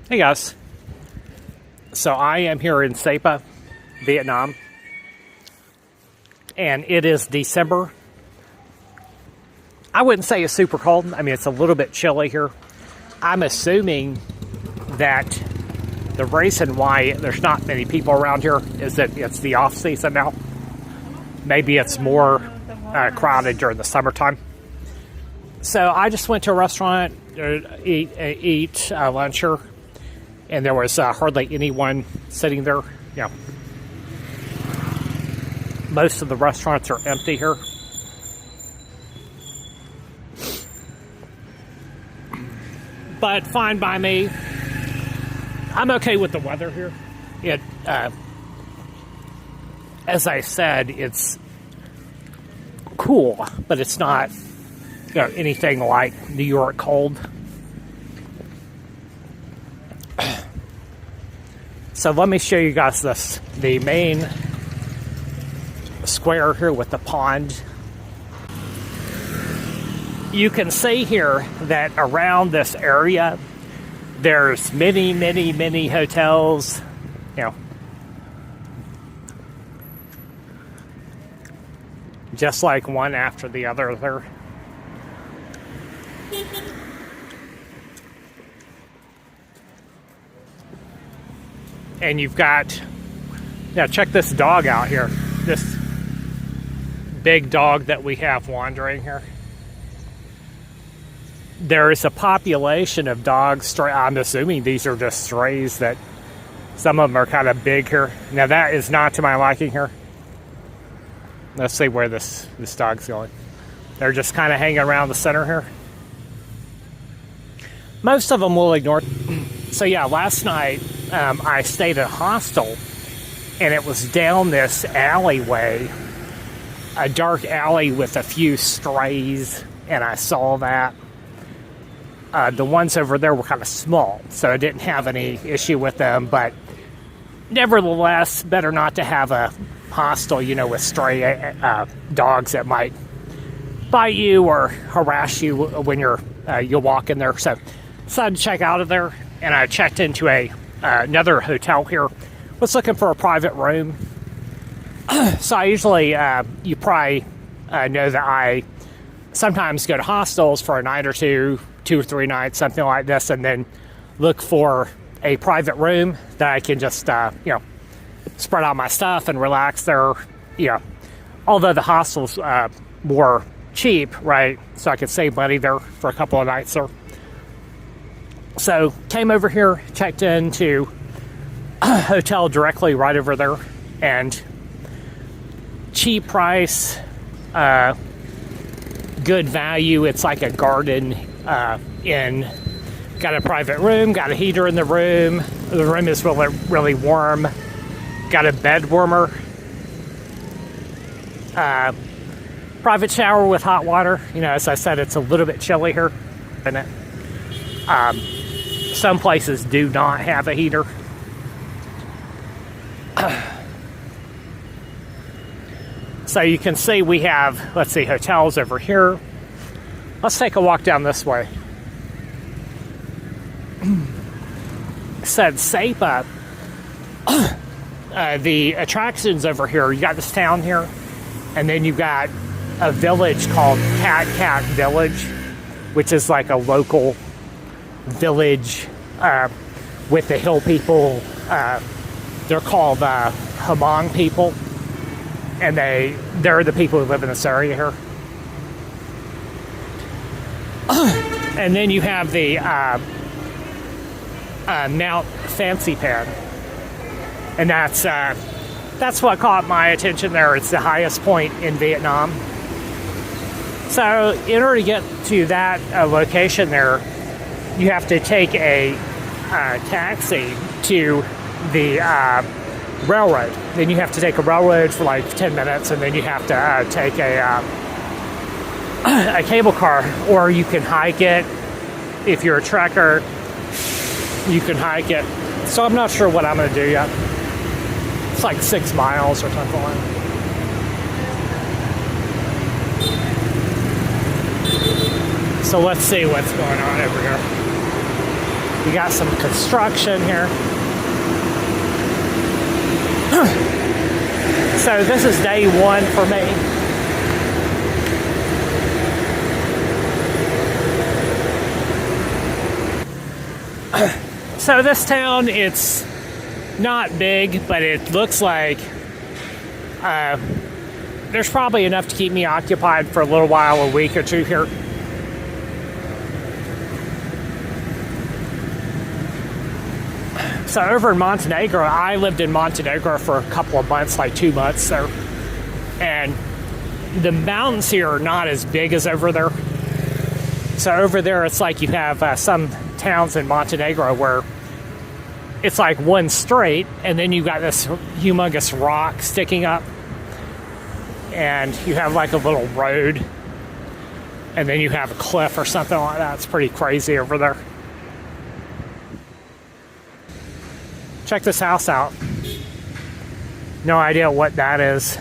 Hey guys, so I am here in Sapa, Vietnam, and it is December. I wouldn't say it's super cold. I mean, it's a little bit chilly here. I'm assuming that the reason why there's not many people around here is that it's the off season now. Maybe it's more crowded during the summertime. So I just went to a restaurant, eat lunch here. And there was hardly anyone sitting there. You know, most of the restaurants are empty here. But fine by me. I'm okay with the weather here. It, as I said, it's cool, but it's not, anything like New York cold. So let me show you guys the main square here with the pond. You can see here that around this area, there's many hotels, just like one after the other there. And you've got, check this dog out here. This big dog that we have wandering here. There is a population of dogs. I'm assuming these are just strays, that some of them are kind of big here. Now that is not to my liking here. Let's see where this dog's going. They're just kind of hanging around the center here. Most of them will ignore. So yeah, last night I stayed at a hostel, and it was down this alleyway, a dark alley with a few strays, and I saw that. The ones over there were kind of small, so I didn't have any issue with them, but nevertheless, better not to have a hostel, with stray dogs that might bite you or harass you when you walk in there. So decided to check out of there, and I checked into another hotel here. Was looking for a private room. So I usually, you probably know that I sometimes go to hostels for a night or two or three nights, something like this, and then look for a private room that I can just, spread out my stuff and relax there. Although the hostels were cheap, right? So I could save money there for a couple of nights there. So came over here, checked into a hotel directly right over there, and cheap price, good value. It's like a garden inn. Got a private room, got a heater in the room. The room is really warm. Got a bed warmer. Private shower with hot water. As I said, it's a little bit chilly here. Some places do not have a heater. So you can see we have, hotels over here. Let's take a walk down this way. Said Sapa. The attractions over here, you got this town here, and then you've got a village called Cat Village, which is like a local village with the hill people. They're called Hmong people, and they're the people who live in this area here. And then you have the Mount Fanispan, and that's what caught my attention there. It's the highest point in Vietnam. So in order to get to that location there, you have to take a taxi to the railroad. Then you have to take a railroad for like 10 minutes, and then you have to take a cable car, or you can hike it. If you're a trekker, you can hike it. So I'm not sure what I'm going to do yet. It's like 6 miles or something like that. So let's see what's going on over here. We got some construction here. So this is day one for me. So this town, it's not big, but it looks like there's probably enough to keep me occupied for a little while, a week or two here. So over in Montenegro, I lived in Montenegro for a couple of months, like 2 months there. And the mountains here are not as big as over there. So over there, it's like you have some towns in Montenegro where it's like one straight, and then you got this humongous rock sticking up. And you have like a little road. And then you have a cliff or something like that. It's pretty crazy over there. Check this house out. No idea what that is.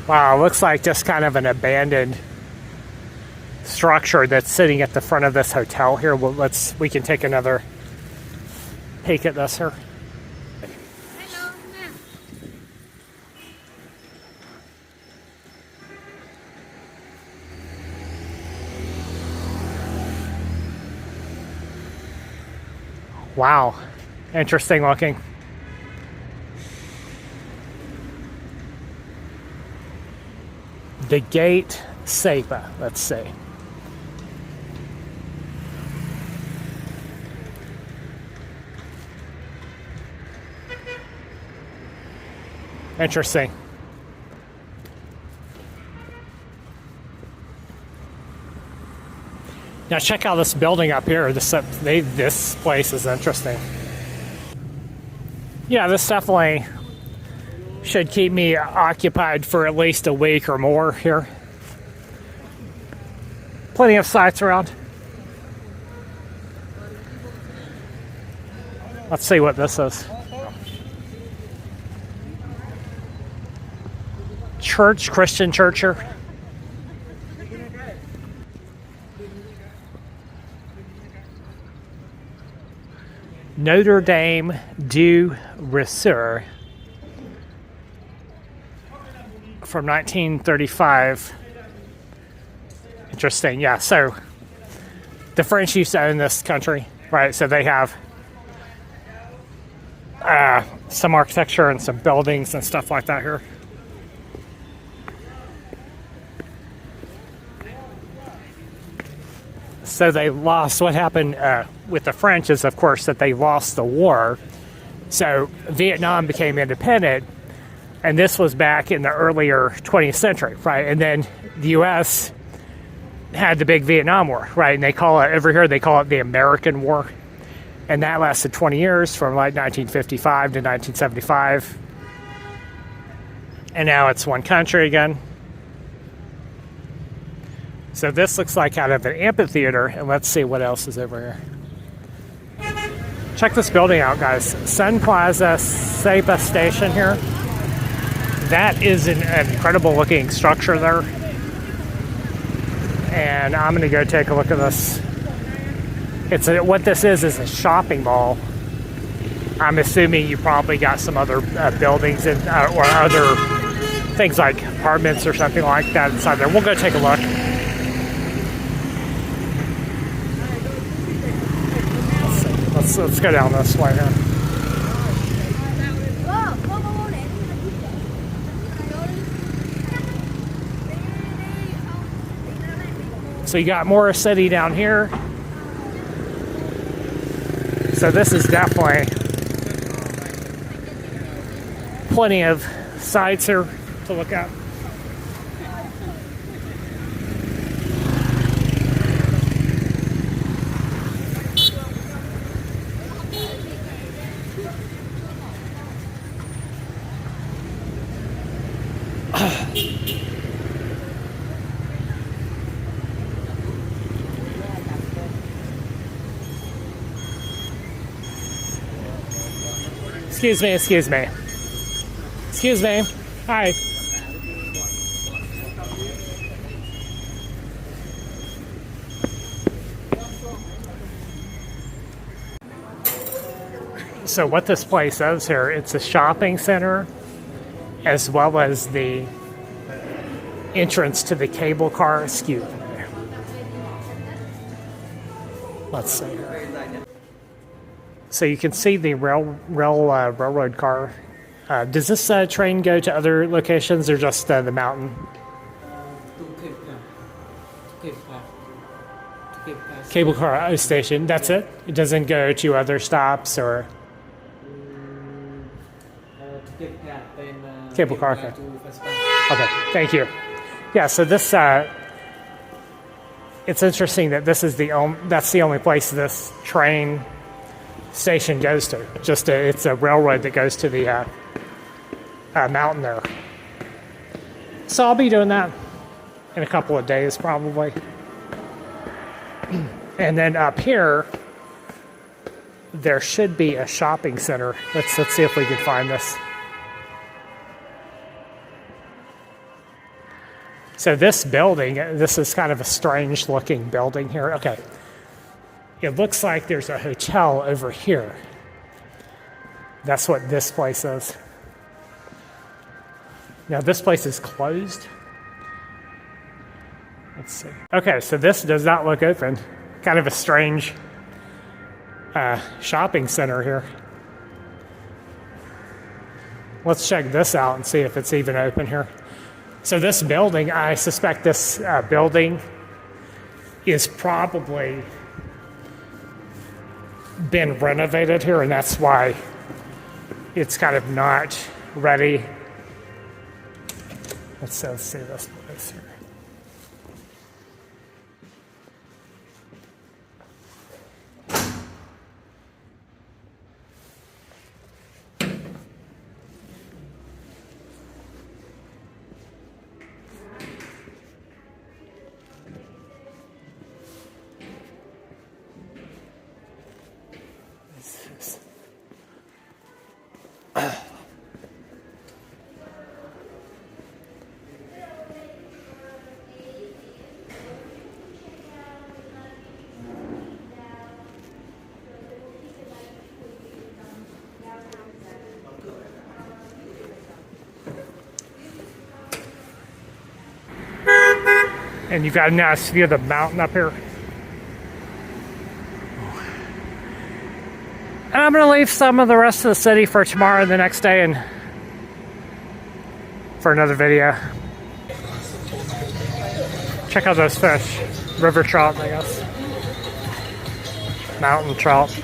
Wow, it looks like just kind of an abandoned structure that's sitting at the front of this hotel here. Well, we can take another peek at this here. Wow, interesting looking. The Gate Sapa, let's see. Interesting. Now check out this building up here. This place is interesting. Yeah, this definitely should keep me occupied for at least a week or more here. Plenty of sites around. Let's see what this is. Church, Christian church here. Notre Dame du Ressort from 1935. Interesting, yeah. So the French used to own this country, right? So they have some architecture and some buildings and stuff like that here. So they lost. What happened with the French is, of course, that they lost the war. So Vietnam became independent, and this was back in the earlier 20th century, right? And then the U.S. had the big Vietnam War, right? And they call it, over here, they call it the American War. And that lasted 20 years, from like 1955 to 1975. And now it's one country again. So this looks like kind of an amphitheater, and let's see what else is over here. Check this building out, guys. Sun Plaza Sapa Station here. That is an incredible looking structure there. And I'm gonna go take a look at this. What this is a shopping mall. I'm assuming you probably got some other buildings or other things like apartments or something like that inside there. We'll go take a look. Let's go down this way here. So you got Morris City down here. So this is definitely plenty of sites here to look at. Excuse me, excuse me. Excuse me. Hi. So what this place is here, it's a shopping center as well as the entrance to the cable car. Excuse me. Let's see here. So you can see the railroad car. Does this train go to other locations or just the mountain? Cable car station. That's it. It doesn't go to other stops or cable car. Okay. Okay. Thank you. Yeah. So this. It's interesting that this is that's the only place this train station goes to. It's a railroad that goes to the mountain there. So I'll be doing that in a couple of days probably. And then up here, there should be a shopping center. Let's see if we can find this. So this building, this is kind of a strange looking building here. Okay. It looks like there's a hotel over here. That's what this place is. Now this place is closed. Let's see. Okay, so this does not look open. Kind of a strange shopping center here. Let's check this out and see if it's even open here. So this building, I suspect this building is probably been renovated here, and that's why it's kind of not ready. Let's see this place here. And you've got a nice view of the mountain up here. And I'm going to leave some of the rest of the city for tomorrow and the next day and for another video. Check out those fish. River trout, I guess. Mountain trout.